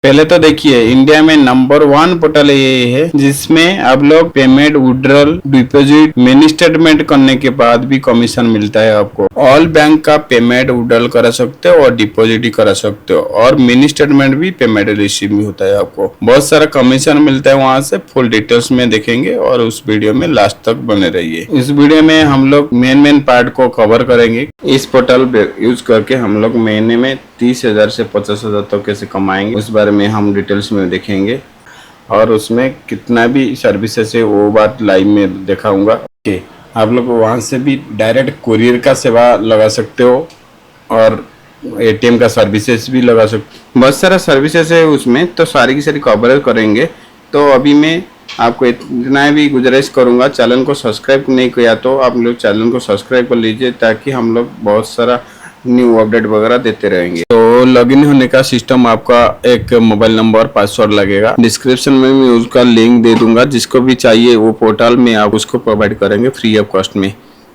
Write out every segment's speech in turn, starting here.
पहले तो देखिए, इंडिया में नंबर 1 पोर्टल ये है जिसमें आप लोग payment, withdrawal, deposit, mini statement करने के बाद भी कमीशन मिलता है आपको। ऑल बैंक का पेमेंट, विड्रॉल करा सकते हो और डिपॉजिट ही करा सकते हो, और मिनी स्टेटमेंट भी पेमेंट रिसीव भी होता है आपको। बहुत सारा कमीशन मिलता है वहां से। फुल डिटेल्स में देखेंगे और उस वीडियो में लास्ट तक बने रहिए। इस वीडियो में हम लोग मेन पार्ट को कवर करेंगे। इस पोर्टल यूज करके हम लोग महीने में 30,000 से 50,000 तक कैसे कमाएंगे उस बारे में हम डिटेल्स में देखेंगे, और उसमें कितना भी सर्विसेज है वो बात लाइव में दिखाऊंगा। ओके, आप लोग वहाँ से भी डायरेक्ट कुरियर का सेवा लगा सकते हो और एटीएम का सर्विसेज भी लगा सकते हो। बहुत सारा सर्विसेज है उसमें, तो सारी की सारी कवरेज करेंगे। तो अभी मैं आपको इतना भी गुजारिश करूंगा, चैनल को सब्सक्राइब नहीं किया तो आप लोग चैनल को सब्सक्राइब कर लीजिए, ताकि हम लोग बहुत सारा न्यू अपडेट वगैरह देते रहेंगे। तो लॉगिन होने का सिस्टम, आपका एक मोबाइल नंबर, पासवर्ड लगेगा। डिस्क्रिप्शन में मैं उसका लिंक दे दूंगा, जिसको भी चाहिए वो पोर्टल में आप उसको प्रोवाइड करेंगे फ्री ऑफ कॉस्ट में।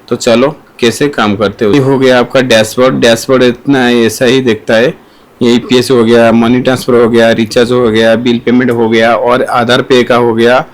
तो चलो कैसे काम करते हो। ये हो गया आपका डैशबोर्ड। डैशबोर्ड इतना ऐसा ही दिखता है। ये ईपीएस हो गया, मनी ट्रांसफर हो गया, रिचार्ज हो गया, बिल पेमेंट हो गया, और आधार पे का हो गया,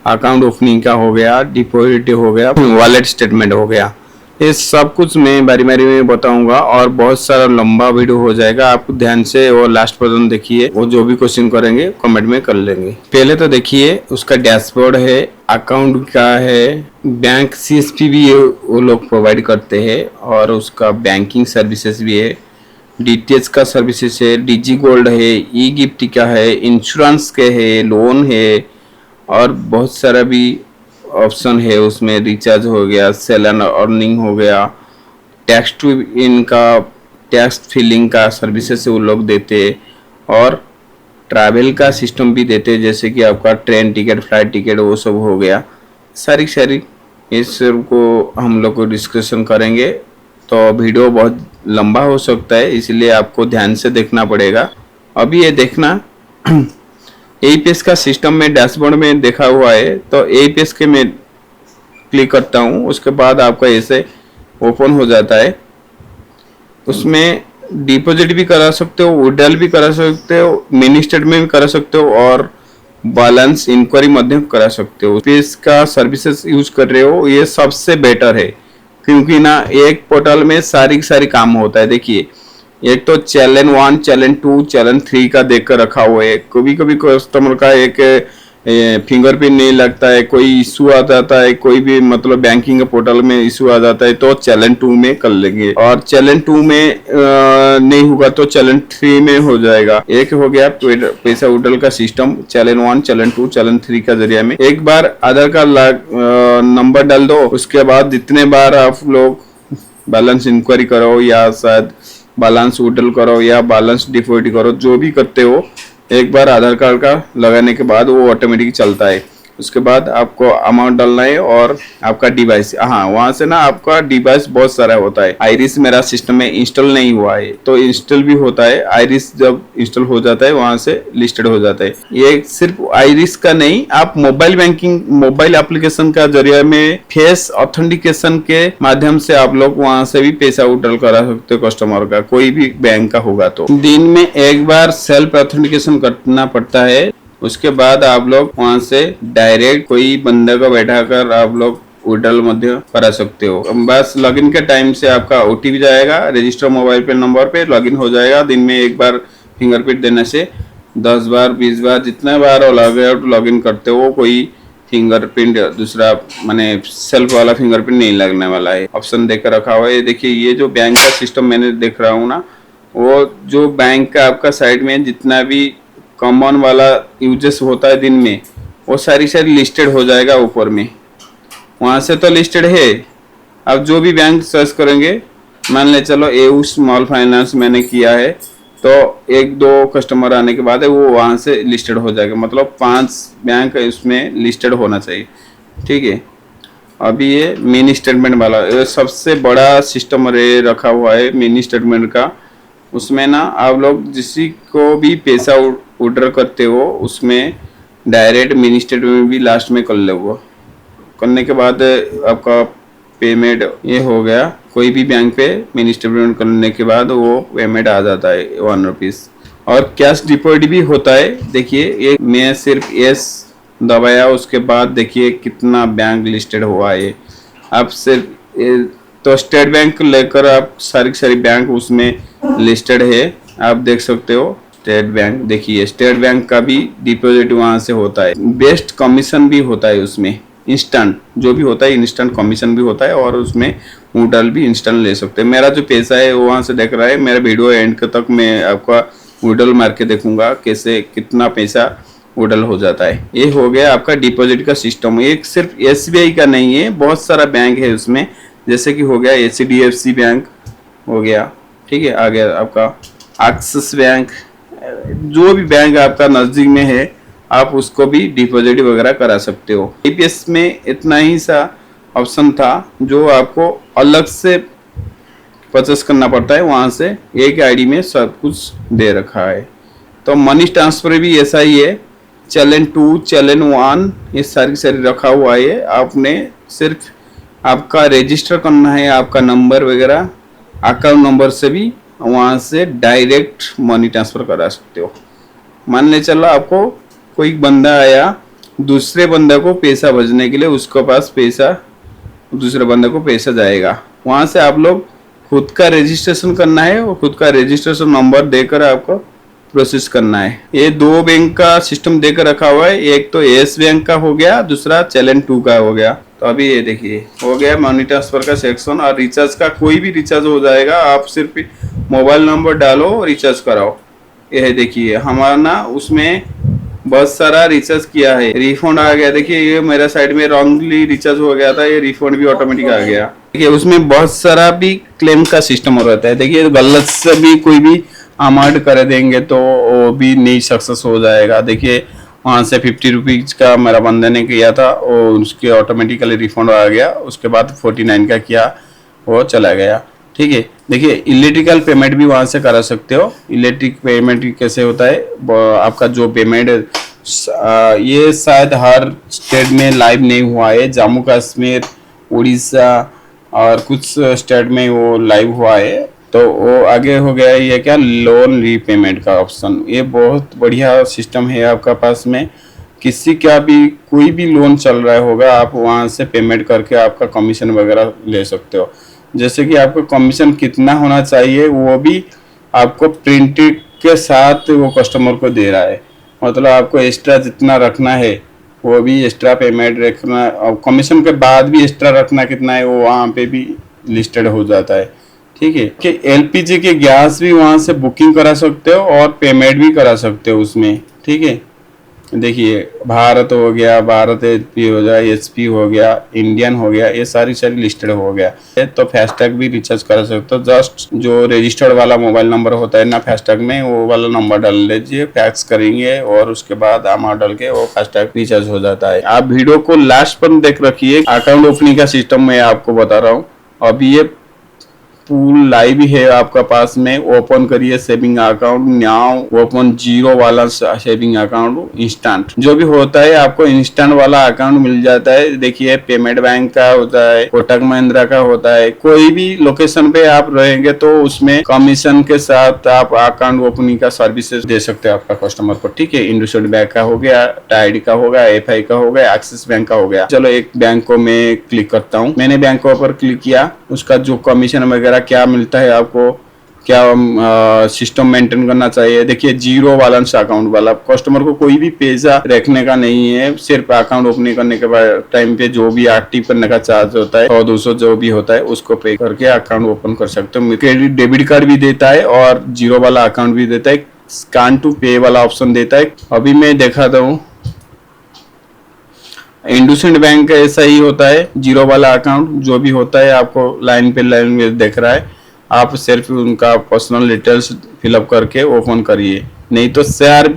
अकाउंट ओपनिंग का हो गया, डिपॉजिट हो गया, वॉलेट स्टेटमेंट हो गया। ये सब कुछ मैं बारी बारी में बताऊंगा, और बहुत सारा लंबा वीडियो हो जाएगा। आप ध्यान से वो लास्ट पर्यंत देखिए, वो जो भी क्वेश्चन करेंगे कमेंट में कर लेंगे। पहले तो देखिए, उसका डैशबोर्ड है, अकाउंट का है, बैंक सीएसपी भी वो लोग प्रोवाइड करते हैं, और उसका बैंकिंग सर्विसेज भी है, डीटीएच का सर्विसेज है, डिजी गोल्ड है, ई गिफ्ट का है, इंश्योरेंस के है, लोन है, और बहुत सारा भी ऑप्शन है उसमें। रिचार्ज हो गया, सेल एंड अर्निंग हो गया, टैक्स टू इनका टैक्स फिलिंग का सर्विसेज वो लोग देते, और ट्रैवल का सिस्टम भी देते, जैसे कि आपका ट्रेन टिकट, फ्लाइट टिकट, वो सब हो गया। सारी इस सब को हम लोग को डिस्कशन करेंगे, तो वीडियो बहुत लंबा हो सकता है, इसलिए आपको ध्यान से देखना पड़ेगा। अभी ये देखना एईपीएस का सिस्टम में डैशबोर्ड में देखा हुआ है, तो एईपीएस के मैं क्लिक करता हूँ, उसके बाद आपका ऐसे ओपन हो जाता है। उसमें डिपॉजिट भी करा सकते हो, विड्रॉल भी करा सकते हो, मिनी स्टेटमेंट भी करा सकते हो, और बैलेंस इंक्वायरी मध्यम करा सकते हो। एईपीएस का सर्विसेज यूज कर रहे हो, ये सबसे बेटर है, क्योंकि ना एक पोर्टल में सारी काम होता है। देखिए, एक तो चैलेंज 1, चैलेंज 2, चैलेंज 3 का देख कर रखा हुआ है। कभी कभी कस्टमर का एक फिंगरप्रिंट नहीं लगता है, कोई इशू आ जाता है, कोई भी मतलब बैंकिंग पोर्टल में इशू आ जाता है, तो चैलेंज 2 में कर लेंगे, और चैलेंज 2 में नहीं होगा तो चैलेंज 3 में हो जाएगा। एक हो गया पैसा विड्रॉल का सिस्टम, चैलेंज 1, चैलेंज 2, चैलेंज 3 का जरिया में। एक बार आधार कार्ड नंबर डाल दो, उसके बाद जितने बार आप लोग बैलेंस इंक्वायरी करो, या शायद बैलेंस विड्रॉल करो, या बैलेंस डिपॉजिट करो, जो भी करते हो, एक बार आधार कार्ड का लगाने के बाद वो ऑटोमेटिक चलता है। उसके बाद आपको अमाउंट डालना है, और आपका डिवाइस, हाँ वहां से ना आपका डिवाइस बहुत सारा होता है। आइरिस मेरा सिस्टम में इंस्टॉल नहीं हुआ है, तो इंस्टॉल भी होता है। आइरिस जब इंस्टॉल हो जाता है, वहां से लिस्टेड हो जाता है। ये सिर्फ आइरिस का नहीं, आप मोबाइल बैंकिंग, मोबाइल एप्लीकेशन का जरिया में फेस ऑथेंटिकेशन के माध्यम से आप लोग वहां से भी पैसा विड्रॉल करा सकते हो कस्टमर का, कोई भी बैंक का होगा तो। दिन में एक बार सेल्फ ऑथेंटिकेशन करना पड़ता है, उसके बाद आप लोग वहां से डायरेक्ट कोई बंदे को बैठाकर आप लोग विड्रॉल मध्य करा सकते हो। बस लॉगिन के टाइम से आपका ओटीपी जाएगा, रजिस्टर मोबाइल पे नंबर पे लॉगिन हो जाएगा। दिन में एक बार फिंगरप्रिंट देने से 10 बार 20 बार जितना बार लॉगिन करते हो, कोई फिंगरप्रिंट दूसरा माने सेल्फ वाला फिंगरप्रिंट नहीं लगने वाला है। ऑप्शन देकर रखा हुआ है। देखिए, ये जो बैंक का सिस्टम मैंने देख रहा हूँ ना, वो जो बैंक का आपका साइड में जितना भी कॉमन वाला यूजेस होता है दिन में, वो सारी लिस्टेड हो जाएगा ऊपर में। वहाँ से तो लिस्टेड है। अब जो भी बैंक सर्च करेंगे, मान ले चलो एयू स्मॉल फाइनेंस मैंने किया है, तो 1-2 कस्टमर आने के बाद वो वहाँ से लिस्टेड हो जाएगा। मतलब 5 बैंक इसमें लिस्टेड होना चाहिए, ठीक है। अभी ये मिनी स्टेटमेंट वाला, ये सबसे बड़ा सिस्टम रखा हुआ है मिनी स्टेटमेंट का। उसमें ना आप लोग जिसी को भी पैसा विड्रॉल करते हो, उसमें डायरेक्ट मिनी स्टेटमेंट भी लास्ट में कर लो। करने के बाद आपका पेमेंट ये हो गया। कोई भी बैंक पे मिनी स्टेटमेंट करने के बाद वो पेमेंट आ जाता है 1 रुपीज़। और कैश डिपॉजिट भी होता है। देखिए ये मैं सिर्फ एस दबाया, उसके बाद देखिए कितना बैंक लिस्टेड हुआ है। आप सिर्फ तो स्टेट बैंक लेकर आप सारी सारी बैंक उसमें लिस्टेड है, आप देख सकते हो। स्टेट बैंक, देखिए स्टेट बैंक का भी डिपॉजिट वहां से होता है। बेस्ट कमीशन भी होता है उसमें, इंस्टेंट जो भी होता है इंस्टेंट कमीशन भी होता है, और उसमें विड्रॉल भी इंस्टेंट ले सकते हैं। मेरा जो पैसा है वो वहां से देख रहा है। मेरा वीडियो एंड तक मैं आपका विड्रॉल मार के देखूंगा कैसे कितना पैसा विड्रॉल हो जाता है। ये हो गया आपका डिपॉजिट का सिस्टम। एक सिर्फ एसबीआई का नहीं है, बहुत सारा बैंक है उसमें, जैसे कि हो गया एचडीएफसी बैंक हो गया, ठीक है। आ गया आपका एक्सिस बैंक, जो भी बैंक आपका नजदीक में है आप उसको भी डिपॉजिट वगैरह करा सकते हो। ईपीएस में इतना ही सा ऑप्शन था जो आपको अलग से परचेस करना पड़ता है, वहां से एक आईडी में सब कुछ दे रखा है। तो मनी ट्रांसफर भी ऐसा ही है, चैलेंज 2 चैलेंज 1 ये सारी रखा हुआ है। आपने सिर्फ आपका रजिस्टर करना है, आपका नंबर वगैरह अकाउंट नंबर से भी वहां से डायरेक्ट मनी ट्रांसफर करा सकते हो। मान ले चलो आपको कोई बंदा आया दूसरे बंदे को पैसा भेजने के लिए, उसके पास पैसा दूसरे बंदे को पैसा जाएगा, वहां से आप लोग खुद का रजिस्ट्रेशन करना है और खुद का रजिस्ट्रेशन नंबर देकर आपको प्रोसेस करना है। ये 2 बैंक का सिस्टम देकर रखा हुआ है, एक तो एस बैंक का हो गया, दूसरा चैलेंज 2 का हो गया। तो अभी ये देखिए हो गया मनी ट्रांसफर का सेक्शन। और रिचार्ज का कोई भी रिचार्ज हो जाएगा, आप सिर्फ मोबाइल नंबर डालो रिचार्ज कराओ। ये देखिए हमारा ना उसमें बहुत सारा रिचार्ज किया है, रिफंड आ गया। देखिए ये मेरा साइड में रॉन्गली रिचार्ज हो गया था, ये रिफंड भी ऑटोमेटिक आ गया। देखिए उसमें बहुत सारा भी क्लेम का सिस्टम हो रहता है। देखिए गलत से भी कोई भी अमाउंट कर देंगे तो वो भी नहीं सक्सेस हो जाएगा। देखिए वहाँ से 50 रुपीज़ का मेरा बंदे ने किया था, वो उसके ऑटोमेटिकली रिफंड आ गया। उसके बाद 49 का किया, वो चला गया, ठीक है। देखिए इलेक्ट्रिकल पेमेंट भी वहाँ से करा सकते हो। इलेक्ट्रिक पेमेंट कैसे होता है, आपका जो पेमेंट ये शायद हर स्टेट में लाइव नहीं हुआ है, जम्मू कश्मीर, उड़ीसा और कुछ स्टेट में वो लाइव हुआ है। तो वो आगे हो गया ये क्या, लोन रीपेमेंट का ऑप्शन। ये बहुत बढ़िया सिस्टम है आपका पास में। किसी का भी कोई भी लोन चल रहा होगा, आप वहाँ से पेमेंट करके आपका कमीशन वगैरह ले सकते हो। जैसे कि आपको कमीशन कितना होना चाहिए वो भी आपको प्रिंटेड के साथ वो कस्टमर को दे रहा है। मतलब आपको एक्स्ट्रा जितना रखना है वो भी एक्स्ट्रा पेमेंट रखना, और कमीशन के बाद भी एक्स्ट्रा रखना कितना है वो वहाँ पे भी लिस्टेड हो जाता है, ठीक है। कि एलपीजी के गैस भी वहाँ से बुकिंग करा सकते हो और पेमेंट भी करा सकते हो उसमें, ठीक है। देखिए भारत हो गया, भारत एचपी हो गया, एचपी हो गया, इंडियन हो गया, ये सारी लिस्टेड हो गया। तो फास्टैग भी रिचार्ज कर सकते हो। जस्ट जो रजिस्टर्ड वाला मोबाइल नंबर होता है ना फास्टैग में, वो वाला नंबर डाल लीजिए, फैक्स करेंगे और उसके बाद अमाउंट डाल के वो फास्टैग रिचार्ज हो जाता है। आप वीडियो को लास्ट पर देख रखिए। अकाउंट ओपनिंग का सिस्टम मैं आपको बता रहा हूँ। अभी ये पूल लाइव है आपका पास में। ओपन करिए saving account now, open zero वाला सेविंग अकाउंट इंस्टेंट। जो भी होता है आपको इंस्टेंट वाला अकाउंट मिल जाता है। देखिए पेमेंट बैंक का होता है, कोटक महिंद्रा का होता है। कोई भी लोकेशन पे आप रहेंगे तो उसमें कमीशन के साथ आप अकाउंट ओपनिंग का सर्विसेज दे सकते हैं आपका कस्टमर को, ठीक है। इंडसइंड बैंक का हो गया, टाइड का हो गया, एफआई का हो गया, एक्सिस बैंक का हो गया। चलो एक बैंक को मैं क्लिक करता हूँ। मैंने बैंक के ऊपर क्लिक किया, उसका जो कमीशन वगैरह क्या मिलता है आपको, क्या सिस्टम मेंटेन करना चाहिए। देखिए जीरो बैलेंस अकाउंट वाला, कस्टमर को कोई भी पैसा रखने का नहीं है, सिर्फ अकाउंट ओपनिंग करने के बाद टाइम पे जो भी एक्टिव करने का चार्ज होता है 100-200 जो भी होता है उसको पे करके अकाउंट ओपन कर सकते हो। क्रेडिट डेबिट कार्ड भी देता है और जीरो वाला अकाउंट भी देता है, स्कैन टू पे वाला ऑप्शन देता है। अभी मैं दिखाता हूँ। इंडसइंड बैंक का ऐसा ही होता है, जीरो वाला अकाउंट जो भी होता है आपको लाइन पे लाइन में दिख रहा है। आप सिर्फ उनका पर्सनल डिटेल्स फिलअप करके ओपन करिए, नहीं तो शेयर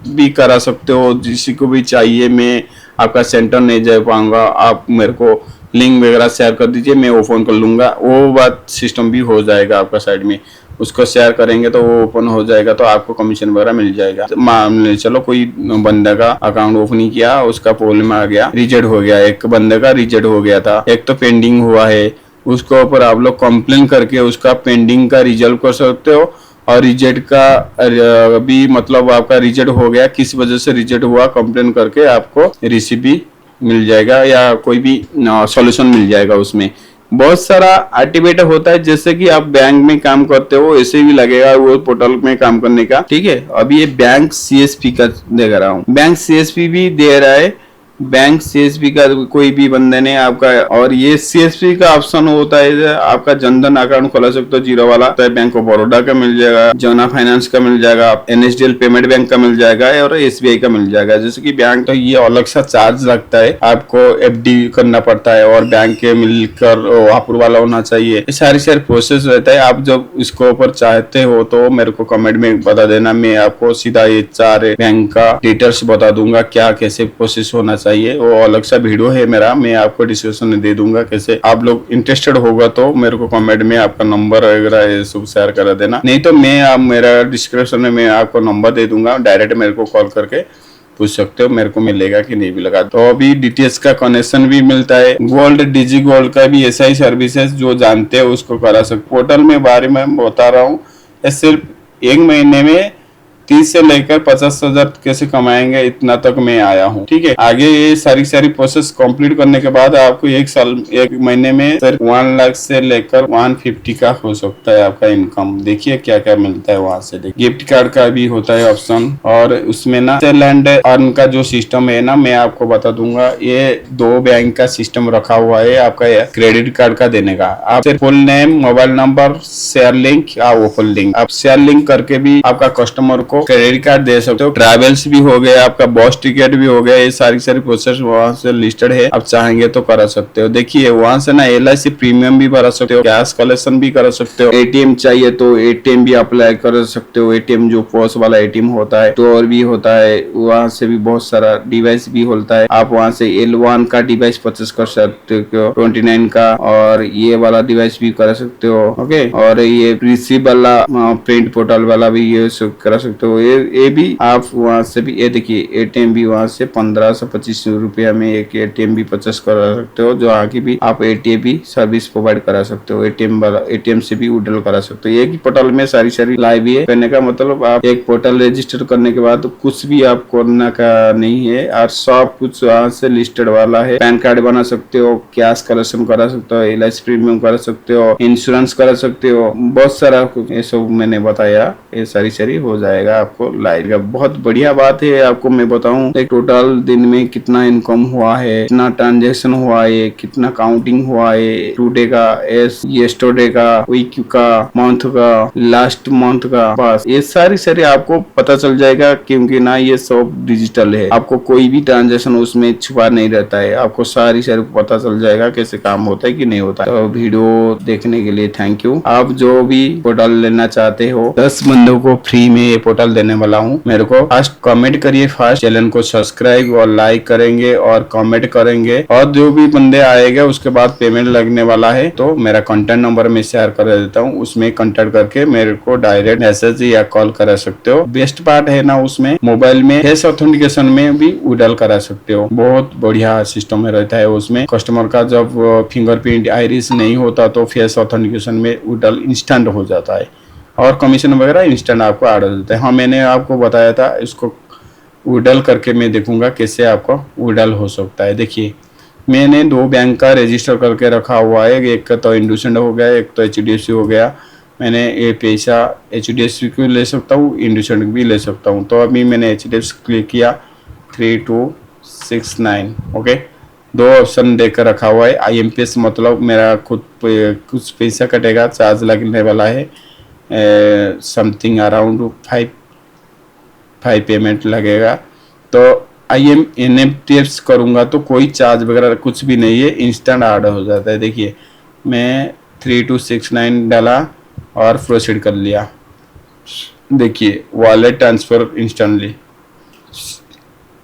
भी करा सकते हो जिसी को भी चाहिए। मैं आपका सेंटर नहीं जा पाऊंगा, आप मेरे को लिंक वगैरह शेयर कर दीजिए, मैं ओपन कर लूंगा। वो बात सिस्टम भी हो जाएगा आपका साइड में, उसको शेयर करेंगे तो वो ओपन हो जाएगा, तो आपको कमीशन वगैरह मिल जाएगा। मान चलो कोई बंदे का अकाउंट ओपनिंग किया, उसका प्रॉब्लम आ गया, रिजेक्ट हो गया, एक बंदे का रिजेक्ट हो गया था, एक तो पेंडिंग हुआ है, उसके ऊपर आप लोग कंप्लेन करके उसका पेंडिंग का रिजल्व कर सकते हो। और रिजेक्ट का भी मतलब आपका रिजेक्ट हो गया, किस वजह से रिजेक्ट हुआ कंप्लेन करके आपको रिसीप भी मिल जाएगा या कोई भी सॉल्यूशन मिल जाएगा। उसमें बहुत सारा एक्टिवेट होता है, जैसे कि आप बैंक में काम करते हो ऐसे भी लगेगा वो पोर्टल में काम करने का। ठीक है, अभी ये बैंक सीएसपी का देख रहा हूँ, बैंक सीएसपी भी दे रहा है, बैंक सीएसपी का कोई भी बंदे ने आपका, और ये सीएसपी का ऑप्शन होता है आपका जनधन अकाउंट खोला सकते हो जीरो वाला, तो बैंक ऑफ बड़ौदा का मिल जाएगा, जमुना फाइनेंस का मिल जाएगा, एनएसडीएल पेमेंट बैंक का मिल जाएगा और एसबीआई का मिल जाएगा। जैसे कि बैंक तो ये अलग सा चार्ज लगता है, आपको एफडी करना पड़ता है और बैंक के मिलकर अप्रूवल वाला होना चाहिए, ये सारी प्रोसेस रहता है। आप जब इसको ऊपर चाहते हो तो मेरे को कमेंट में बता देना, मैं आपको सीधा ये 4 बैंक का डिटेल्स बता दूंगा, क्या कैसे प्रोसेस होना चाहिए। वो अलग सा वीडियो है मेरा, मैं आपको डिस्क्रिप्शन में दे दूंगा। कैसे आप लोग इंटरेस्टेड होगा तो मेरे को कमेंट में आपका नंबर वगैरह ये सब शेयर कर देना, नहीं तो मैं आप मेरा डिस्क्रिप्शन में मैं आपको नंबर दे दूंगा, डायरेक्ट मेरे को कॉल करके पूछ सकते हो मेरे को मिलेगा कि नहीं मिलेगा। तो अभी डीटीएच का कनेक्शन भी मिलता है, गोल्ड डिजी गोल्ड का भी ऐसा ही सर्विसेज जो जानते हैं उसको करा सकते। पोर्टल में बारे में बता रहा हूँ, सिर्फ 1 महीने में 30 से लेकर 50,000 कैसे कमाएंगे इतना तक मैं आया हूँ। ठीक है, आगे ये सारी प्रोसेस कंप्लीट करने के बाद आपको 1 महीने में सिर्फ 1 लाख से लेकर 150 का हो सकता है आपका इनकम। देखिए क्या क्या मिलता है वहां से। गिफ्ट कार्ड का भी होता है ऑप्शन, और उसमें ना लैंड अर्न का जो सिस्टम है ना मैं आपको बता दूंगा, ये 2 बैंक का सिस्टम रखा हुआ है आपका क्रेडिट कार्ड का देने का। आप सिर्फ full name, mobile number, share link या ओपन लिंक, आप शेयर लिंक करके भी आपका कस्टमर को क्रेडिट कार्ड दे सकते हो। ट्रैवल्स भी हो गया, आपका बस टिकट भी हो गया, ये सारी प्रोसेस वहां से लिस्टेड है, आप चाहेंगे तो करा सकते हो। देखिए वहां से ना LIC प्रीमियम भी भरा सकते हो, कैश कलेक्शन भी कर सकते हो, एटीएम चाहिए तो एटीएम भी अप्लाई कर सकते हो, एटीएम जो पोस्ट वाला एटीएम होता है तो और भी होता है, वहां से भी बहुत सारा डिवाइस भी होता है। आप वहां से L1 का डिवाइस परचेस कर सकते हो, 29 का, और ये वाला डिवाइस भी कर सकते हो। ओके, और ये रिसीव वाला प्रिंट पोर्टल वाला भी ये कर सकते हो। ये भी आप वहां से भी, ये देखिए एटीएम भी वहां से 15 से 25 रुपया में एक एटीएम भी परचेस करा सकते हो, जो आगे भी आप एटीएम भी सर्विस प्रोवाइड करा सकते हो, एटीएम वाला एटीएम से भी विड्रॉल करा सकते हो। एक ही पोर्टल में सारी लाइव है। कहने का मतलब आप एक पोर्टल रजिस्टर करने के बाद कुछ भी आप करना का नहीं है, और सब कुछ वहां से लिस्टेड वाला है। पैन कार्ड बना सकते हो, कैश कलेक्शन करा सकते हो, LIC प्रीमियम करा सकते हो, इंश्योरेंस करा सकते हो, बहुत सारा ये सब मैंने बताया, ये सारी हो जाएगा आपको लाइव का। बहुत बढ़िया बात है, आपको मैं बताऊं एक टोटल दिन में कितना इनकम हुआ है, कितना ट्रांजेक्शन हुआ है, कितना काउंटिंग हुआ है, टुडे का, येस्टरडे का, वीक का, मंथ का, लास्ट मंथ का, बस ये सारी आपको पता चल जाएगा, क्योंकि ना ये सब डिजिटल है, आपको कोई भी ट्रांजेक्शन उसमें छुपा नहीं रहता है, आपको सारी पता चल जाएगा कैसे काम होता है कि नहीं होता है। तो वीडियो देखने के लिए थैंक यू। आप जो भी पोर्टल लेना चाहते हो, 10 बंदों को फ्री में ये पोर्टल देने वाला हूँ। मेरे को फर्स्ट कमेंट करिए, फर्स्ट चैनल को सब्सक्राइब और लाइक करेंगे और कमेंट करेंगे, और जो भी बंदे आएगा उसके बाद पेमेंट लगने वाला है तो मेरा कॉन्टेक्ट नंबर में शेयर कर देता हूँ, उसमें कॉन्टेक्ट करके मेरे को डायरेक्ट मैसेज या कॉल करा सकते हो। बेस्ट पार्ट है ना, उसमें मोबाइल में फेस ऑथेंटिकेशन में भी विड्रॉल करा सकते हो, बहुत बढ़िया सिस्टम में रहता है। उसमें कस्टमर का जब फिंगरप्रिंट आइरिस नहीं होता तो फेस ऑथेंटिकेशन में विड्रॉल इंस्टेंट हो जाता है, और कमीशन वगैरह इंस्टेंट आपको आ जाता है। हाँ, मैंने आपको बताया था, इसको विड्रॉल करके मैं देखूंगा कैसे आपको विड्रॉल हो सकता है। देखिए मैंने 2 बैंक का रजिस्टर करके रखा हुआ है, एक का तो इंडसइंड हो गया, एक तो HDFC हो गया। मैंने ये पैसा HDFC को ले सकता हूँ, इंडसइंड भी ले सकता हूँ। तो अभी मैंने HDFC क्लिक किया, 3269, ओके, 2 ऑप्शन देकर रखा हुआ है। IMPS मतलब मेरा खुद कुछ पैसा कटेगा, चार्ज लगने वाला है, समथिंग अराउंड 5 पेमेंट लगेगा। तो IMPS करूँगा तो कोई चार्ज वगैरह कुछ भी नहीं है, इंस्टेंट ऑर्डर हो जाता है। देखिए मैं 3269 डाला और प्रोसीड कर लिया, देखिए wallet transfer instantly,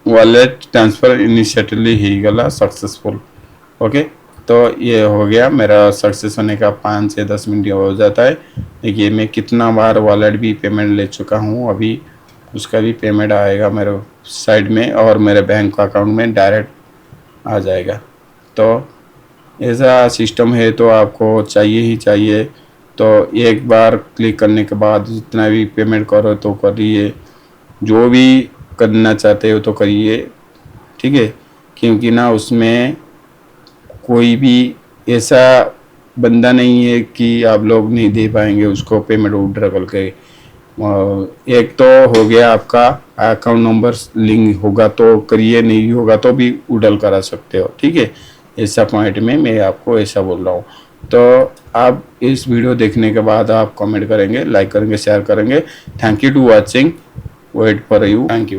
wallet transfer initially ही गला सक्सेसफुल। ओके, तो ये हो गया मेरा सक्सेस होने का 5 से 10 मिनट हो जाता है। देखिए मैं कितना बार वॉलेट भी पेमेंट ले चुका हूँ, अभी उसका भी पेमेंट आएगा मेरे साइड में और मेरे बैंक अकाउंट में डायरेक्ट आ जाएगा। तो ऐसा सिस्टम है, तो आपको चाहिए ही चाहिए। तो एक बार क्लिक करने के बाद जितना भी पेमेंट करो तो करिए, जो भी करना चाहते हो तो करिए, ठीक है। क्योंकि ना उसमें कोई भी ऐसा बंदा नहीं है कि आप लोग नहीं दे पाएंगे उसको पेमेंट विड्रॉ करके। एक तो हो गया आपका अकाउंट नंबर लिंक होगा तो करिए, नहीं होगा तो भी विड्रॉ करा सकते हो, ठीक है। ऐसा पॉइंट में मैं आपको ऐसा बोल रहा हूँ। तो आप इस वीडियो देखने के बाद आप कमेंट करेंगे, लाइक करेंगे, शेयर करेंगे। Thank you to watching, wait for you, thank you.